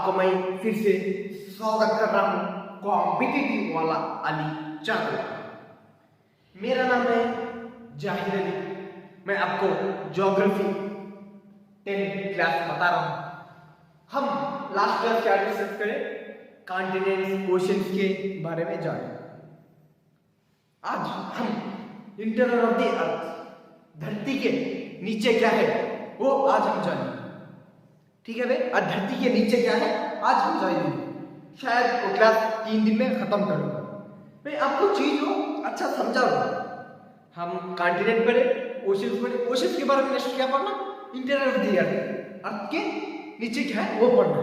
आपको मैं फिर से स्वागत कर रहा हूँ कॉम्पिटिटिव वाला अली चैनल। मेरा नाम है जाहिर अली। मैं आपको ज्योग्राफी 10th क्लास बता रहा हूँ। हम लास्ट क्लास क्या डिस्कस करें? कॉन्टिनेंट्स, ओशंस के बारे में जाने। आज हम इंटरनल ऑफ द अर्थ, धरती के नीचे क्या है वो आज हम जानेंगे। ठीक है भाई, आज धरती के नीचे क्या है आज हम जानेंगे। शायद वो क्लास 3 दिन में खत्म करूंगा। मैं आपको चीज को अच्छा समझाऊंगा। हम कॉन्टिनेंट पढ़े, ओशंस पढ़े। ओशंस के बारे में नेक्स्ट क्या पढ़ना? इंटरनल ऑफ द अर्थ, अर्थ के नीचे क्या है वो पढ़ना।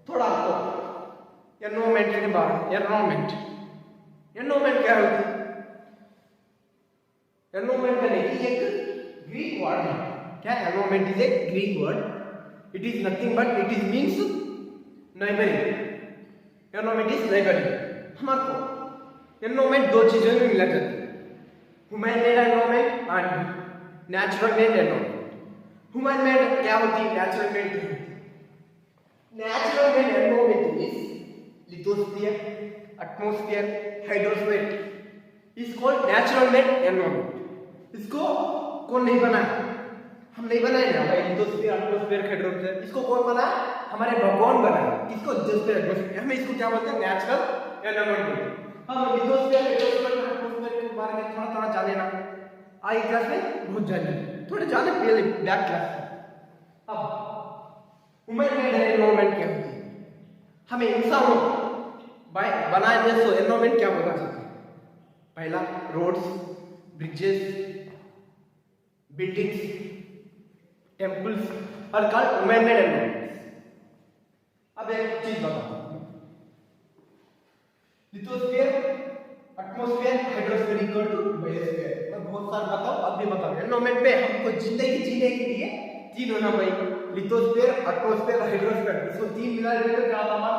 थोड़ा आपको एनवायरमेंट के बारे में, एनवायरमेंट क्या होती है? एनवायरमेंट का नहीं, एक ग्रीक वर्ड है। क्या environment is a Greek word. It is nothing but it is means neighbouring. Environment is neighbouring. हमारे को एनवायरमेंट दो चीजों में मिला जाता है, human made environment and natural made environment. Human made क्या होती है? नेचुरल मेड क्या होती है? Natural made environment is lithosphere, atmosphere, hydrosphere is called natural made environment. इसको कौन नहीं बनाया? हम नहीं बनाए ना भाई। लिथोस्फीयर, एटमॉस्फेयर, हाइड्रोस्फीयर इसको कौन बनाया? हमारे भगवान बनाया। इसको लिथोस्फीयर, एटमॉस्फेयर हम इसको क्या बोलते हैं? Natural environment. हम लिथोस्फीयर, हाइड्रोस्फीयर, एटमॉस्फेयर के बारे में थोड़ा थोड़ा जाने ना। आगे क्लास में बहुत जाने, थोड़े जाने पहले बैक क्लास में। अब ह्यूमन मेड एनवायरमेंट क्या होती है? हमें इंसानों बनाए गए सो एनवायरमेंट क्या होना चाहिए? पहला रोड्स, ब्रिजेस, बिल्डिंग्स, टेम्पल्स और कॉल्ड ह्यूमन मेड एनवायरमेंट्स। अब एक चीज बताओ, lithosphere, atmosphere, hydrosphere equal to biosphere. मैं बहुत सारे बताओ, अब भी बताओ। एनवायरमेंट पे हमको जिंदगी जीने के लिए तीन होना भाई, लिथोस्फीयर, एटमॉस्फेयर, हाइड्रोस्फीयर। इसको तीन मिला देकर क्या आता हमारा?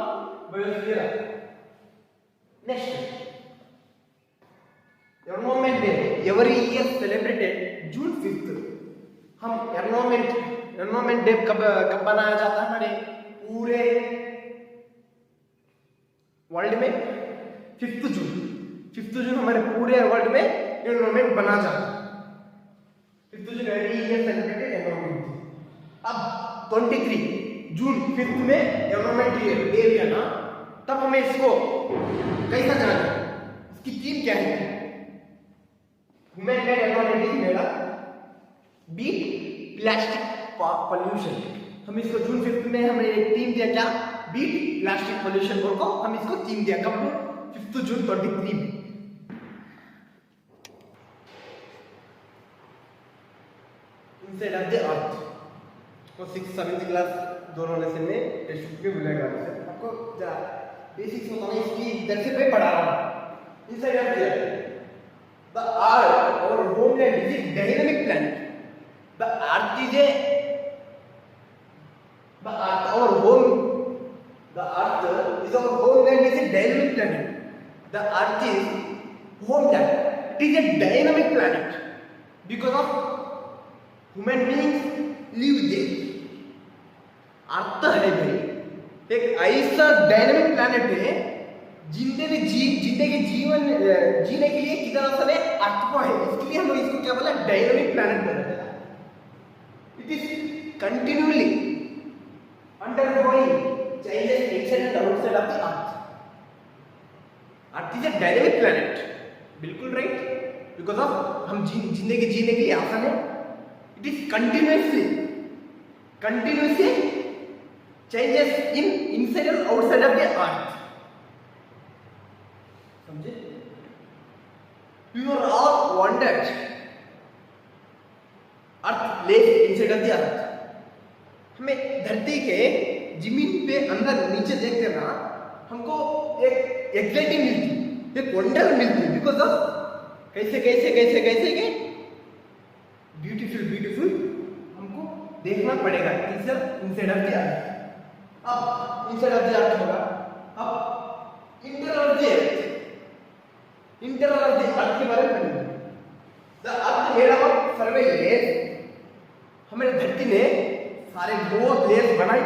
Biosphere. Next, environment day every year celebrated June 5th। हम एनवायरमेंट डे कब मनाया जाता है? हमारे पूरे वर्ल्ड में 5th जून हमारे पूरे वर्ल्ड में एनवायरमेंट बना जाता है। 5th June every year celebrated environment. अब 23 जून 5th में एनवायरमेंट डे है ना, तब हमें इसको कैसा जाना? इसकी थीम क्या है? Human made environment is made up beat plastic pollution. हम इसको जून 5th में हमने एक थीम दिया, क्या? बीट प्लास्टिक पॉल्यूशन बोल को हम इसको थीम दिया। कब? 5th जून 23 में। इनसाइड ऑफ द अर्थ तो 6th 7th क्लास दोनों लेसन में टेक्स्ट बुक में मिलेगा। आपको जरा बेसिक्स होता है इसकी, इधर से मैं पढ़ा रहा हूं। Inside of the earth, the earth our homeland is a dynamic planet. The earth is a the earth our home the earth is our homeland is a dynamic planet. The earth is homeland. It is a dynamic planet because of human beings live there. अर्थ है भाई एक ऐसा dynamic planet है जिंदगी जीवन जीने के लिए कितना समय अर्थ को है। इसके लिए हम लोग इसको क्या बोला? डायनामिक प्लैनेट बोला। It is continually undergoing changes inside and outside of the earth. Earth is a dynamic planet. बिल्कुल राइट। बिकॉज ऑफ हम जिंदगी जीने के लिए आसान है। It is continuously changes in inside and outside of the अर्थ। समझे? You are all wondered earth less inside of the अर्थ। हमें धरती के जमीन पे अंदर नीचे देखते ना, हमको एक एक्साइटिंग मिलती, एक वंडर मिलती। बिकॉज ऑफ कैसे के ब्यूटीफुल हमको देखना पड़ेगा इनसाइड ऑफ द अर्थ। अब इनसाइड ऑफ द अर्थ होगा। अब इंटरनल ऑफ द अर्थ के बारे में पढ़ेंगे। The earth made up of surveil layers. हमारे धरती ने सारे बहुत लेयर्स बनाए।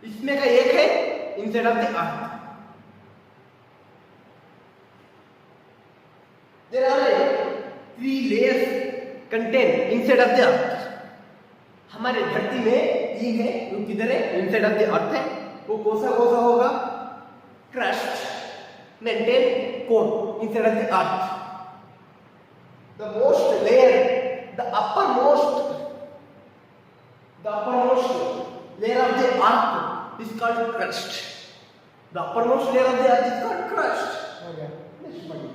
इसमें का एक है inside of the earth. There are 3 layers contain inside of the earth. हमारे धरती में 3 है, वो किधर है? इनसाइड ऑफ द अर्थ है। वो कौन सा होगा? Crust, maintain, core inside of the earth. The most layer, the uppermost layer of the earth is called crust. The uppermost layer of the earth is called crust. Okay. Next one.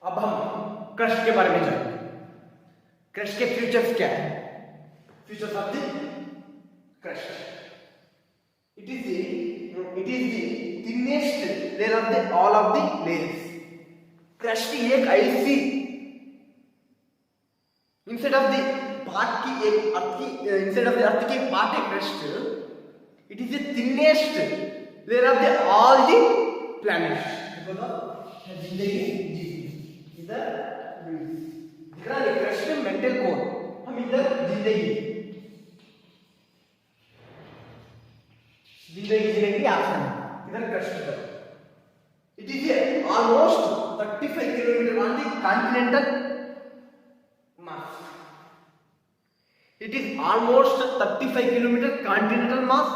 अब हम crust के बारे में जानेंगे। Crust के features क्या है? Features of the crust. It is the thinnest layer of the all of the layers. Crust एक ऐसी इंसाइड ऑफ द पार्ट की एक अर्थ की इंसाइड ऑफ द अर्थ की पार्ट है crust. It is the thinnest layer of the all the planets. जिंदगी इधर दिख रहा है क्रस्ट में मेंटल कोर, हम इधर जिंदगी जीने की आसान है, इधर क्रस्ट पर। It is almost 35 kilometers on the continental mass. It is almost 35 kilometers continental mass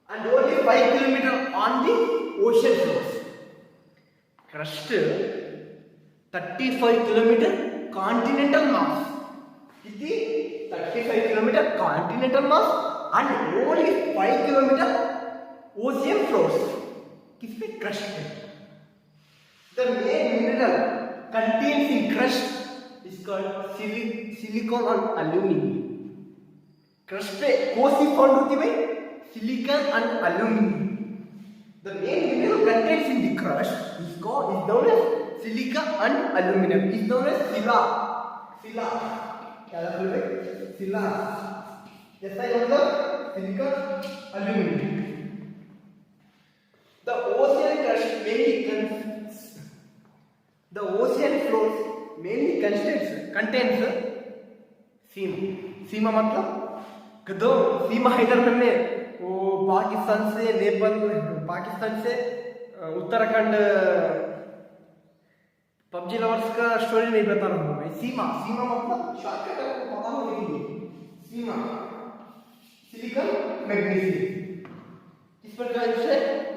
and only 5 kilometers on the ocean floors. Crust 35 kilometers continental mass. It is 35 kilometers continental mass and only 5 kilometers ocean floors. किसपे? Crust पे। The main mineral contains in crust is called silicon and aluminum. Crust पे कौन सी found होती है भाई? Silicon and aluminium. The main mineral contains in the crust is known as silica and aluminum. Is known as sila. क्या मतलब है? सिला। जैसा ये मतलब silicon, aluminium. The ocean crust mainly the ocean floors mainly contains सीमा मतलब कदो सीमा इधर में वो पाकिस्तान से नेपाल, पाकिस्तान से उत्तराखंड। पबजी लवर्स का स्टोरी नहीं बता रहा हूँ मैं। सीमा मतलब शॉर्टकट आपको पता हो नहीं। सीमा सिलिकॉन मैग्नीशियम इस प्रकार से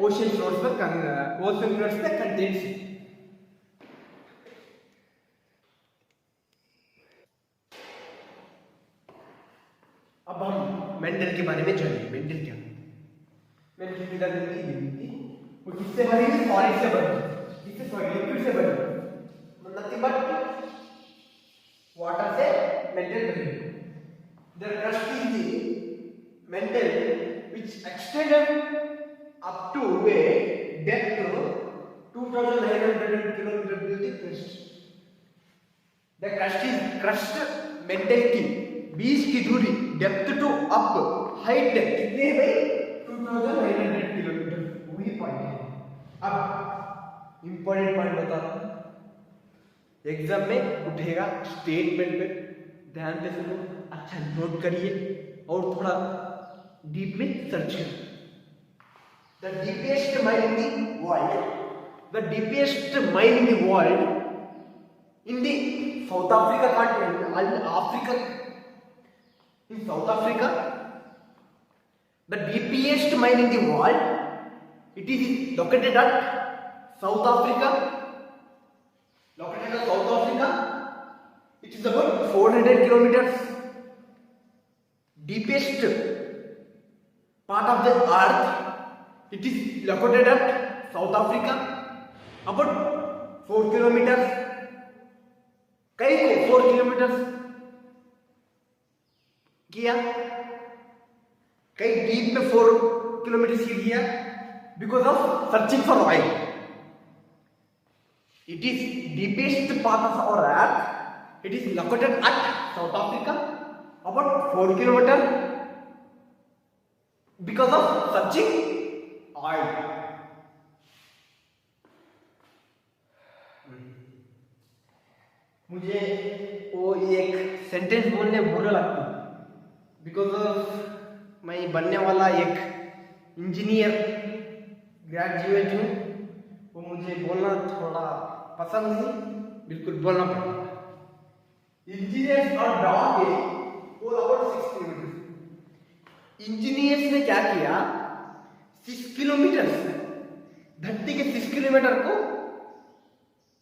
ओशन फ्लोर्स पे कंटेंट्स है। अब हम मेंटल के बारे में जानेंगे। मेंटल क्या? मेंटल की गतिविधि वो किससे बनी है? सॉलिड से बनी है। किससे? सॉलिड, लिक्विड से बनी है। नथिंग बट वाटर से मेंटल बनी है। The crust is the mantle which extended up to a depth of 2,900 kilometers below the crust. The crust mantle की बीच की दूरी डेप्थ टू अप हाइट कितने है भाई? 2,900 किलोमीटर। वही पॉइंट है। अब इंपॉर्टेंट पॉइंट बता रहा हूँ, एग्जाम में उठेगा स्टेटमेंट पे, ध्यान से सुनो, अच्छा नोट करिए और थोड़ा डीप में सर्च करिए। The deepest mine in the world, the deepest mine in the world in the South Africa continent, in South Africa, the deepest mine in the world, it is located at South Africa. Located at South Africa, it is about 400 kilometers. Deepest part of the earth, it is located at South Africa, about 4 kilometers. कई को 4 kilometers किया, कई deep में 4 kilometers किया, because of searching for oil. It is deepest part of our earth. It is located at South Africa, about 4 kilometers, because of searching oil. मुझे वो एक sentence बोलने बुरा लगता बिकॉज ऑफ मैं बनने वाला एक इंजीनियर ग्रेजुएट हूँ, वो मुझे बोलना थोड़ा पसंद नहीं, बिल्कुल बोलना पड़ेगा। इंजीनियर्स और dog all about 6 kilometre. Engineers ने क्या किया, 6 किलोमीटर धरती के 6 किलोमीटर को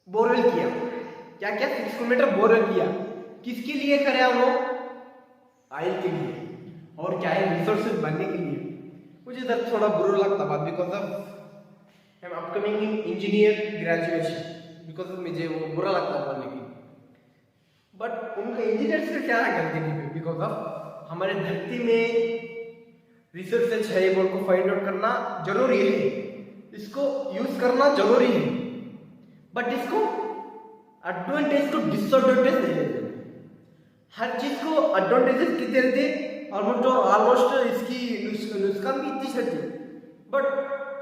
बोरवेल किया। क्या क्या 6 किलोमीटर बोरवेल किया, किसके लिए करे हम लोग, ऑयल के लिए और क्या है रिसोर्सेज बनने के लिए। मुझे इधर थोड़ा बुरा लगता बात because of I am upcoming in engineer graduation, because of मुझे वो बुरा लगता बोलने की। बट उनका इंजीनियर से क्या गलती नहीं हुई, बिकॉज ऑफ हमारे धरती में रिसोर्सेज है बोल को फाइंड आउट करना जरूरी है, इसको यूज करना जरूरी है, बट इसको एडवांटेज को डिसएडवांटेज नहीं लेते। हर चीज को एडवांटेजेस कितने रहते, ऑलमोस्ट इसकी नुकसान भी इतनी रहती, बट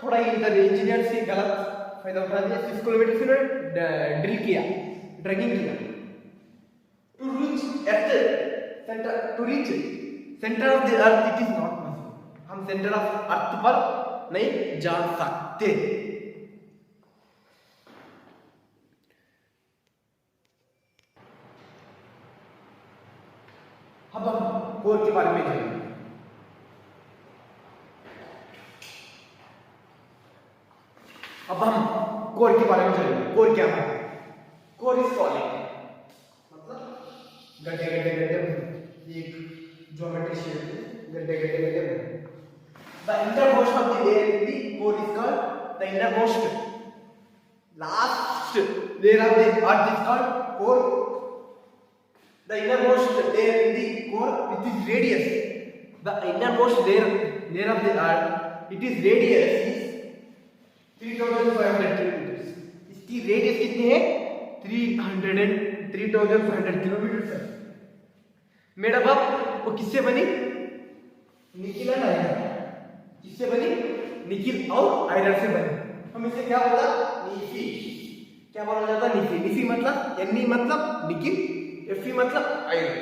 थोड़ा इधर इंजीनियर से गलत फायदा उठा दिया। 6 किलोमीटर से ड्रिल किया, ड्रैगिंग किया to reach earth center, to reach center of the earth it is not possible. हम सेंटर ऑफ अर्थ पर नहीं जा सकते। अब हम कोर के बारे में जानेंगे। अब हम कोर के बारे में जानेंगे। कोर क्या है? कोर इज सॉलिड, मतलब गड्ढे गड्ढे गड्ढे, एक ज्योमेट्री शेप में गड्ढे गड्ढे गड्ढे। The innermost of the layer in the core is called the innermost last layer of the earth is called core. The innermost layer in the core, which is radius, the innermost layer of the earth, it is radius is 3500 kilometers. इसकी radius कितनी है? 3500 kilometre है। Made up of वो किससे बनी? Nickel और iron. किससे बनी? निकिल और आयरन से बनी। हम इसे क्या बोला? नीफी। क्या बोला जाता? नीफी। नीफी मतलब Ni मतलब निकिल, Fe मतलब iron.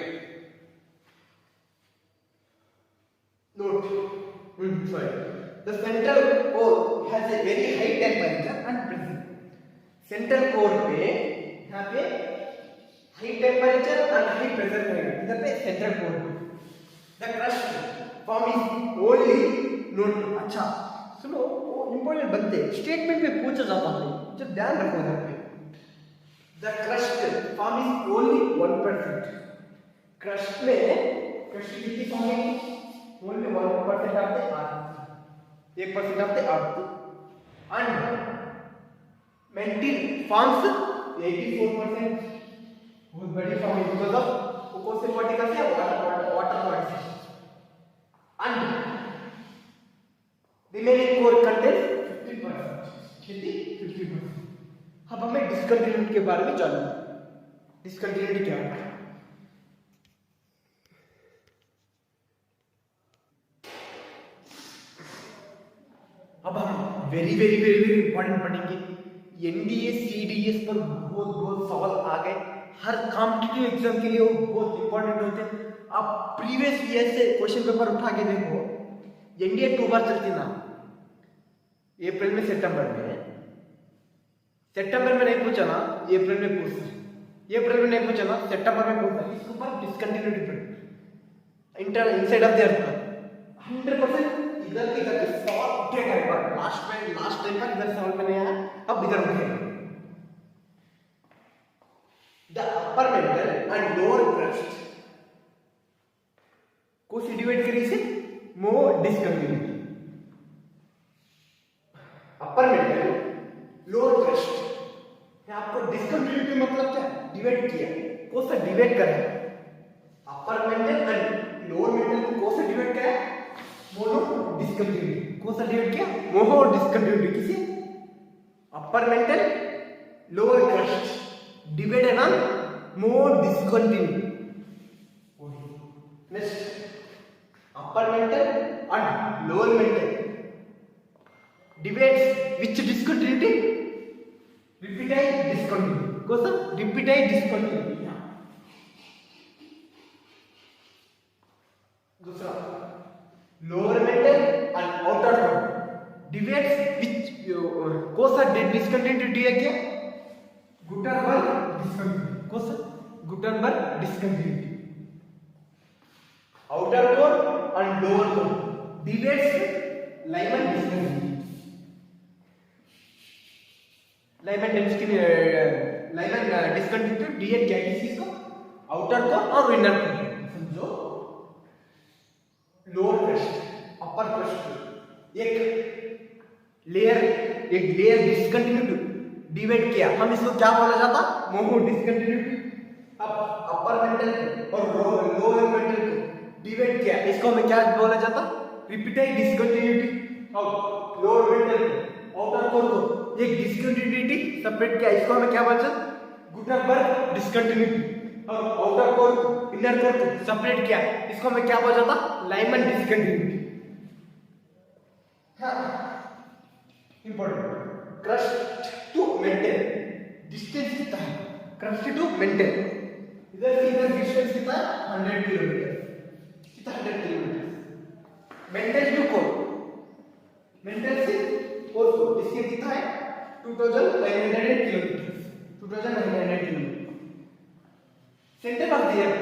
Note, sorry, the central core has a very high temperature and pressure. Central core पे यहाँ पे हाई टेम्परेचर और हाई प्रेशर रहेगा, इधर पे सेंट्रल कोर पे। The crust form is only note. अच्छा सुनो, वो इंपॉर्टेंट बनते स्टेटमेंट में पूछा जाता है, जो ध्यान रखो इधर पे। The crust form is only 1%। Crust में क्रस्ट कितनी फॉर्म है? Only 1% of the earth, 1% of the earth. And maintain forms 84%। बहुत बड़ी फॉर्म है बिकॉज़ ऑफ वो कौन से पार्टिकल से? Water particle. And remaining core content 50%। कितनी? 50%। अब हमें डिस्कंटिन्यूटी के बारे में जानना। डिस्कंटिन्यूटी क्या है? अब हम very very very very important पढ़ेंगे। एनडीए सीडीएस पर बहुत सवाल आ गए, हर कॉम्पिटिटिव एग्जाम के लिए वो बहुत इंपॉर्टेंट होते हैं। आप प्रीवियस ईयर से क्वेश्चन पेपर उठा के देखो, एनडीए 2 बार चलती ना, अप्रैल में सितंबर में। सितंबर में नहीं पूछा ना, अप्रैल में पूछा, अप्रैल में नहीं पूछा ना, सितंबर में पूछा। इसके ऊपर डिस्कंटिन्यूटी पर इंटर इनसाइड ऑफ द अर्थ 100% इधर की करके सवाल उठेगा एक बार। लास्ट टाइम पर इधर सवाल में नहीं आया, अब इधर उठेगा। The upper mantle and lower crust को डिवाइड करिए से Moho discontinuity. Upper mantle lower crust, आपको डिस्कंटिन्यूटी मतलब क्या? डिवाइड किया, को से डिवाइड करा। Upper mantle and lower mantle को से डिवाइड करा, मोनो डिस्कंटिन्यूटी। कौन सा डिवाइड किया? Mono discontinuity. किसे? Upper mantle lower crust divided on Moho discontinuity. Next, upper mantle and lower mantle divides which discontinuity? Repeated discontinuity. कौन सा? Repeated discontinuity. डिवाइड्स विच कौन सा डिस्कंटिन्यूटी है क्या? Gutenberg discontinuity. कौन सा? Gutenberg discontinuity. Outer core and lower core divides Lyman discontinuity. Lyman discontinuity divide क्या है किसी को? आउटर कोर और इनर कोर। समझो लोअर क्रस्ट अपर क्रस्ट एक लेयर डिस्कंटिन्यूटी डिवाइड किया, हम इसको क्या बोला जाता? Mono discontinuity. अब अपर मेंटल और लोअर मेंटल को डिवाइड किया, इसको हमें क्या बोला जाता? Repeated discontinuity. और लोअर मेंटल आउटर कोर को एक डिस्कंटिन्यूटी सेपरेट किया, इसको हमें क्या बोला जाता? Gutenberg discontinuity. और आउटर कोर इनर कोर को सेपरेट किया, इसको हमें क्या बोला जाता? Lehmann discontinuity. Important crust to mantle distance कितना है? क्रस्ट टू मेंटल इधर से इधर डिस्टेंस कितना है? 100 किलोमीटर। कितना? 100 kilometre. Mantle to core, mantle से कोर को डिस्टेंस कितना है? 2900 kilometre. 2900 kilometre. Centre of the earth,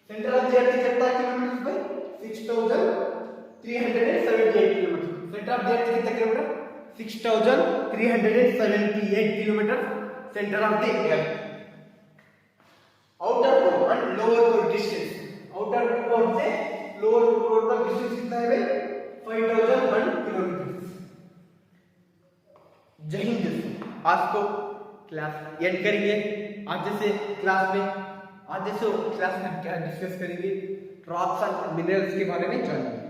centre of the earth कितना kilometre by? 6378 kilometre. Centre of the earth कितना kilometre? 6378 kilometre centre of the earth. Outer core and lower core distance, outer core से lower core तक distance कितना है भाई? 5001 kilometre. जय हिंद। आज को क्लास एंड करेंगे। आज से क्लास में क्या डिस्कस करेंगे? रॉक्स एंड मिनरल्स के बारे में जानेंगे।